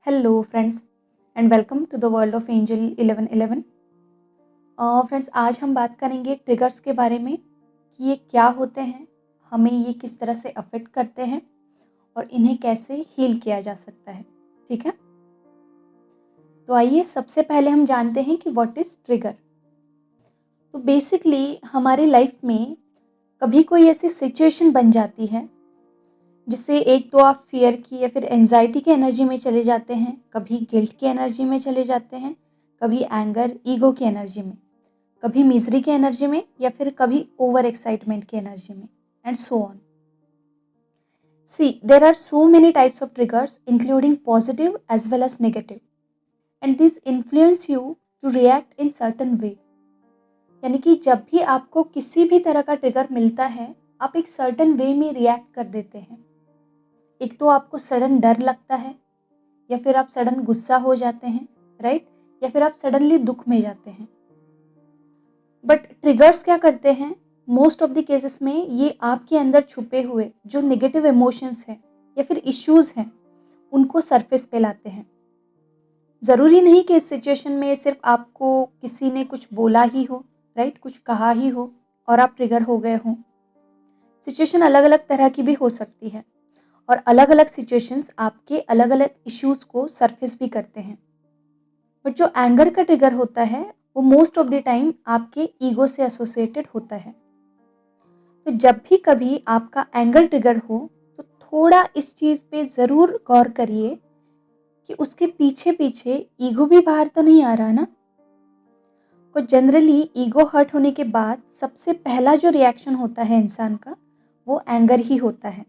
Hello friends and welcome to the world of angel 1111। Friends, आज हम बात करेंगे ट्रिगर्स के बारे में कि ये क्या होते हैं, हमें ये किस तरह से अफेक्ट करते हैं और इन्हें कैसे हील किया जा सकता है। ठीक है, तो आइए सबसे पहले हम जानते हैं कि व्हाट इज़ ट्रिगर। तो बेसिकली हमारी लाइफ में कभी कोई ऐसी सिचुएशन बन जाती है जिससे एक तो आप फियर की या फिर एंजाइटी की एनर्जी में चले जाते हैं, कभी गिल्ट की एनर्जी में चले जाते हैं, कभी एंगर ईगो की एनर्जी में, कभी मिजरी की एनर्जी में या फिर कभी ओवर एक्साइटमेंट की एनर्जी में, and so on. See there are so many types of triggers including positive as well as negative and this influence you to react in certain way. यानी कि जब भी आपको किसी भी तरह का ट्रिगर मिलता है, आप एक सर्टन वे में रिएक्ट कर देते हैं। एक तो आपको सडन डर लगता है, या फिर आप सडन गुस्सा हो जाते हैं, राइट, या फिर आप सडनली दुख में जाते हैं। बट ट्रिगर्स क्या करते हैं, मोस्ट ऑफ द केसेस में ये आपके अंदर छुपे हुए जो नेगेटिव इमोशंस हैं या फिर इश्यूज हैं उनको सरफेस पे लाते हैं। ज़रूरी नहीं कि इस सिचुएशन में सिर्फ आपको किसी ने कुछ बोला ही हो, राइट, कुछ कहा ही हो और आप ट्रिगर हो गए हों। सिचुएशन अलग अलग तरह की भी हो सकती है और अलग अलग सिचुएशंस आपके अलग अलग इश्यूज को सरफेस भी करते हैं। बट जो एंगर का ट्रिगर होता है वो मोस्ट ऑफ द टाइम आपके ईगो से एसोसिएटेड होता है। तो जब भी कभी आपका एंगर ट्रिगर हो तो थोड़ा इस चीज़ पे ज़रूर गौर करिए कि उसके पीछे पीछे ईगो भी बाहर तो नहीं आ रहा ना। तो जनरली ईगो हर्ट होने के बाद सबसे पहला जो रिएक्शन होता है इंसान का वो एंगर ही होता है।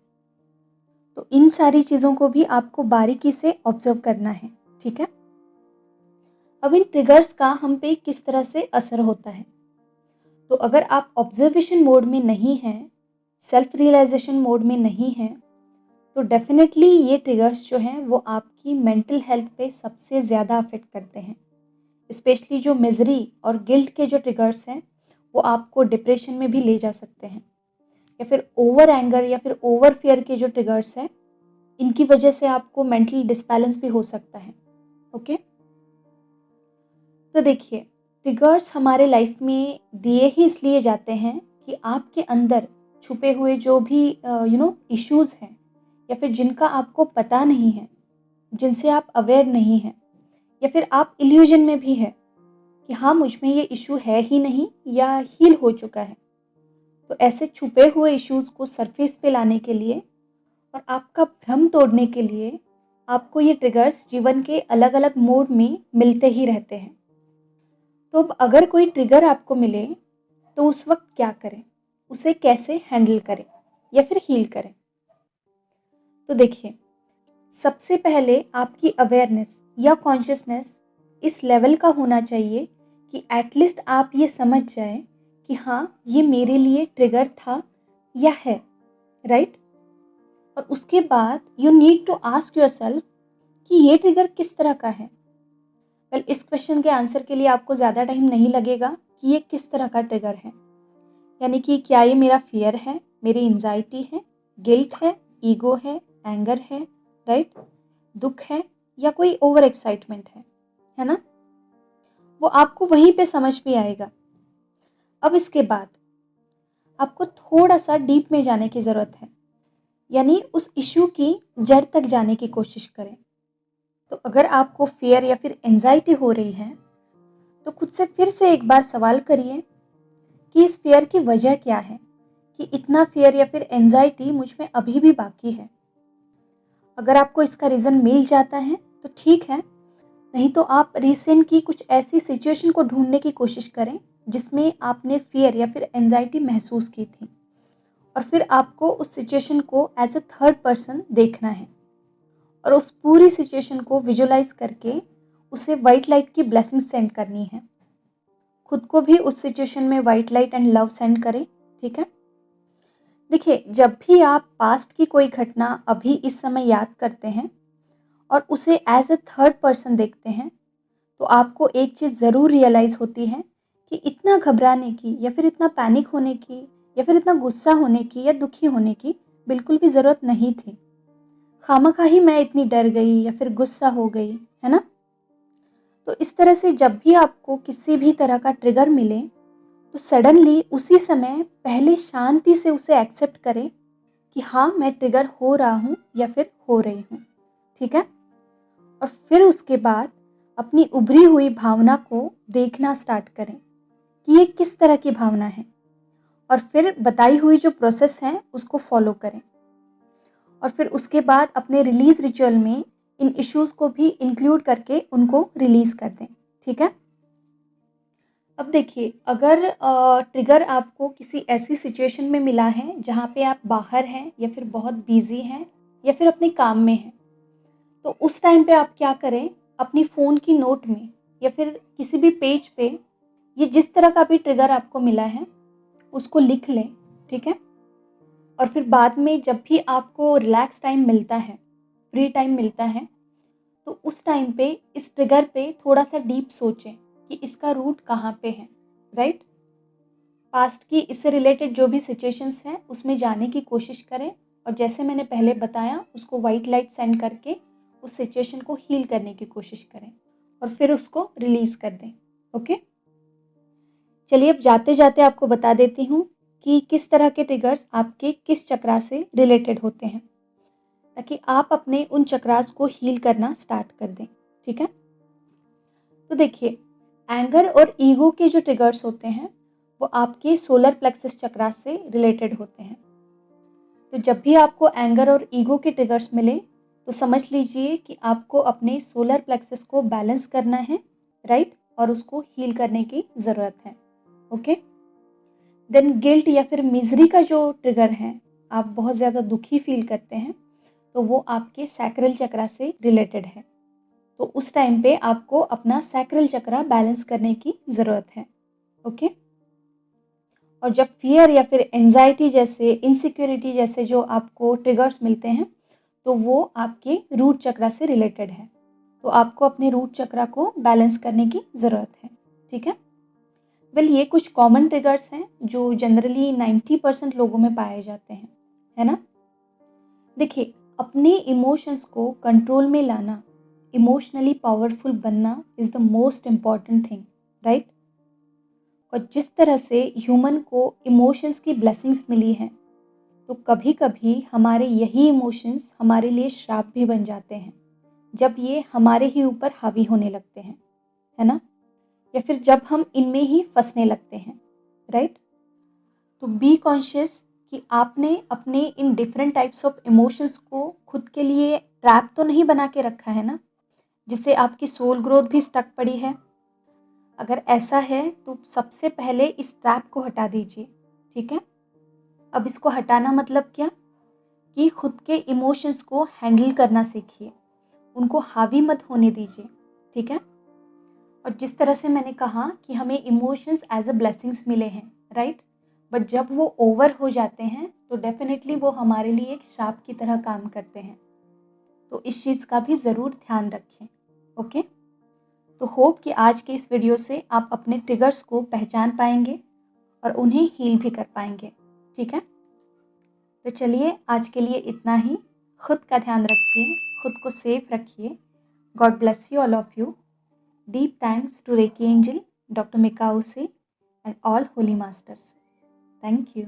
तो इन सारी चीज़ों को भी आपको बारीकी से ऑब्जर्व करना है। ठीक है, अब इन ट्रिगर्स का हम पे किस तरह से असर होता है। तो अगर आप ऑब्जर्वेशन मोड में नहीं हैं, सेल्फ रियलाइजेशन मोड में नहीं हैं, तो डेफिनेटली ये ट्रिगर्स जो हैं वो आपकी मेंटल हेल्थ पे सबसे ज़्यादा अफेक्ट करते हैं। स्पेशली जो मिजरी और गिल्ट के जो ट्रिगर्स हैं वो आपको डिप्रेशन में भी ले जा सकते हैं, या फिर ओवर एंगर या फिर ओवर फियर के जो ट्रिगर्स हैं इनकी वजह से आपको मेंटल डिसबैलेंस भी हो सकता है। ओके, तो देखिए, ट्रिगर्स हमारे लाइफ में दिए ही इसलिए जाते हैं कि आपके अंदर छुपे हुए जो भी इश्यूज हैं या फिर जिनका आपको पता नहीं है, जिनसे आप अवेयर नहीं हैं, या फिर आप इल्यूजन में भी है कि हाँ मुझ में ये इशू है ही नहीं या हील हो चुका है। तो ऐसे छुपे हुए इश्यूज को सरफेस पे लाने के लिए और आपका भ्रम तोड़ने के लिए आपको ये ट्रिगर्स जीवन के अलग अलग मोड में मिलते ही रहते हैं। तो अब अगर कोई ट्रिगर आपको मिले तो उस वक्त क्या करें, उसे कैसे हैंडल करें या फिर हील करें। तो देखिए, सबसे पहले आपकी अवेयरनेस या कॉन्शियसनेस इस लेवल का होना चाहिए कि एटलीस्ट आप ये समझ जाएं कि हाँ ये मेरे लिए ट्रिगर था या है, राइट। और उसके बाद you need to ask yourself कि ये ट्रिगर किस तरह का है। वेल, इस क्वेश्चन के आंसर के लिए आपको ज़्यादा टाइम नहीं लगेगा कि ये किस तरह का ट्रिगर है। यानी कि क्या ये मेरा फियर है, मेरी एंजाइटी है, गिल्ट है, ईगो है, एंगर है, राइट, दुख है, या कोई ओवर एक्साइटमेंट है ना। वो आपको वहीं पे समझ में आएगा। अब इसके बाद आपको थोड़ा सा डीप में जाने की ज़रूरत है, यानी उस इश्यू की जड़ तक जाने की कोशिश करें। तो अगर आपको फियर या फिर एंजाइटी हो रही है तो खुद से फिर से एक बार सवाल करिए कि इस फियर की वजह क्या है, कि इतना फियर या फिर एंजाइटी मुझ में अभी भी बाकी है। अगर आपको इसका रीज़न मिल जाता है तो ठीक है, नहीं तो आप रिसेंट की कुछ ऐसी सिचुएशन को ढूंढने की कोशिश करें जिसमें आपने फियर या फिर एंजाइटी महसूस की थी, और फिर आपको उस सिचुएशन को एज अ थर्ड पर्सन देखना है और उस पूरी सिचुएशन को विजुलाइज करके उसे वाइट लाइट की ब्लेसिंग सेंड करनी है। खुद को भी उस सिचुएशन में white light and love send करें। ठीक है, देखिए, जब भी आप पास्ट की कोई घटना अभी इस समय याद करते हैं और उसे एज अ थर्ड पर्सन देखते हैं तो आपको एक चीज़ ज़रूर रियलाइज़ होती है कि इतना घबराने की या फिर इतना पैनिक होने की या फिर इतना गुस्सा होने की या दुखी होने की बिल्कुल भी ज़रूरत नहीं थी। खामखा ही मैं इतनी डर गई या फिर गुस्सा हो गई, है ना? तो इस तरह से जब भी आपको किसी भी तरह का ट्रिगर मिले, तो सडनली उसी समय पहले शांति से उसे एक्सेप्ट करें कि हाँ, मैं ट्रिगर हो रहा हूँ या फिर हो रही हूँ, ठीक है? और फिर उसके बाद अपनी उभरी हुई भावना को देखना स्टार्ट करें कि ये किस तरह की भावना है, और फिर बताई हुई जो प्रोसेस है उसको फॉलो करें। और फिर उसके बाद अपने रिलीज़ रिचुअल में इन इश्यूज़ को भी इंक्लूड करके उनको रिलीज़ कर दें, ठीक है? अब देखिए, अगर ट्रिगर आपको किसी ऐसी सिचुएशन में मिला है जहाँ पे आप बाहर हैं या फिर बहुत बिज़ी हैं या फिर अपने काम में हैं, तो उस टाइम पे आप क्या करें, अपनी फ़ोन की नोट में या फिर किसी भी पेज पे ये जिस तरह का भी ट्रिगर आपको मिला है, उसको लिख लें, ठीक है? और फिर बाद में जब भी आपको रिलैक्स टाइम मिलता है, फ्री टाइम मिलता है, तो उस टाइम पे इस ट्रिगर पे थोड़ा-सा डीप सोचें कि इसका रूट कहाँ पे है, राइट? पास्ट की इससे रिलेटेड जो भी सिचुएशंस हैं, उसमें जाने की कोशिश करें, और जैसे मैंने पहले बताया, उसको व्हाइट लाइट सेंड करके उस सिचुएशन को हील करने की कोशिश करें और फिर उसको रिलीज़ कर दें, ओके? चलिए, अब जाते-जाते आपको बता देती हूँ कि किस तरह के ट्रिगर्स आपके किस चक्रा से रिलेटेड होते हैं, ताकि आप अपने उन चक्रास को हील करना स्टार्ट कर दें, ठीक है? तो देखिए, एंगर और ईगो के जो ट्रिगर्स होते हैं, वो आपके सोलर प्लेक्सस चक्रा से रिलेटेड होते हैं। तो जब भी आपको एंगर और ईगो के ट्रिगर्स मिले, तो समझ लीजिए कि आपको अपने सोलर प्लेक्सस को बैलेंस करना है, राइट? और उसको हील करने की ज़रूरत है, ओके? देन गिल्ट या फिर मिज़री का जो ट्रिगर है, आप बहुत ज़्यादा दुखी फ़ील करते हैं, तो वो आपके सैक्रल चक्रा से रिलेटेड है। तो उस टाइम पे आपको अपना सैक्रल चक्रा बैलेंस करने की ज़रूरत है, ओके? और जब फ़ियर या फिर एंग्ज़ायटी जैसे, इनसिक्योरिटी जैसे जो आपको ट्रिगर्स मिलते हैं, तो वो आपके रूट चक्रा से रिलेटेड है। तो आपको अपने रूट चक्रा को बैलेंस करने की ज़रूरत है, ठीक है? वेल, ये कुछ कॉमन ट्रिगर्स हैं जो जनरली 90% लोगों में पाए जाते हैं, है ना? देखिए, अपने इमोशंस को कंट्रोल में लाना, इमोशनली पावरफुल बनना is the most important thing, right? और जिस तरह से ह्यूमन को इमोशंस की ब्लेसिंग्स मिली हैं, तो कभी-कभी हमारे यही इमोशंस हमारे लिए श्राप भी बन जाते हैं, जब ये हमारे ही ऊपर हावी होने लगते हैं, है ना? या फिर जब हम इनमें ही फँसने लगते हैं, राइट? तो बी कॉन्शियस कि आपने अपने in different types of emotions को खुद के लिए ट्रैप तो नहीं बना के रखा है ना, जिससे आपकी सोल ग्रोथ भी स्टक पड़ी है। अगर ऐसा है तो सबसे पहले इस ट्रैप को हटा दीजिए, ठीक है? अब इसको हटाना मतलब क्या? कि खुद के इमोशंस को हैंडल करना सीखिए, उनको हावी मत होने दीजिए, ठीक है? और जिस तरह से मैंने कहा कि हमें इमोशंस एज अ ब्लेसिंग्स मिले हैं, राइट? बट जब वो ओवर हो जाते हैं, तो डेफिनेटली वो हमारे लिए एक श्राप की तरह काम करते हैं। तो इस चीज़ का भी ज़रूर ध्यान रखें, ओके? तो होप कि आज के इस वीडियो से आप अपने ट्रिगर्स को पहचान पाएंगे और उन्हें हील भी कर पाएंगे, ठीक है? तो चलिए, आज के लिए इतना ही। खुद का ध्यान रखिए, खुद को सेफ रखिए। God bless you, all of you. Deep thanks to Reiki Angel, Dr. Mikause, and all Holy Masters. Thank you.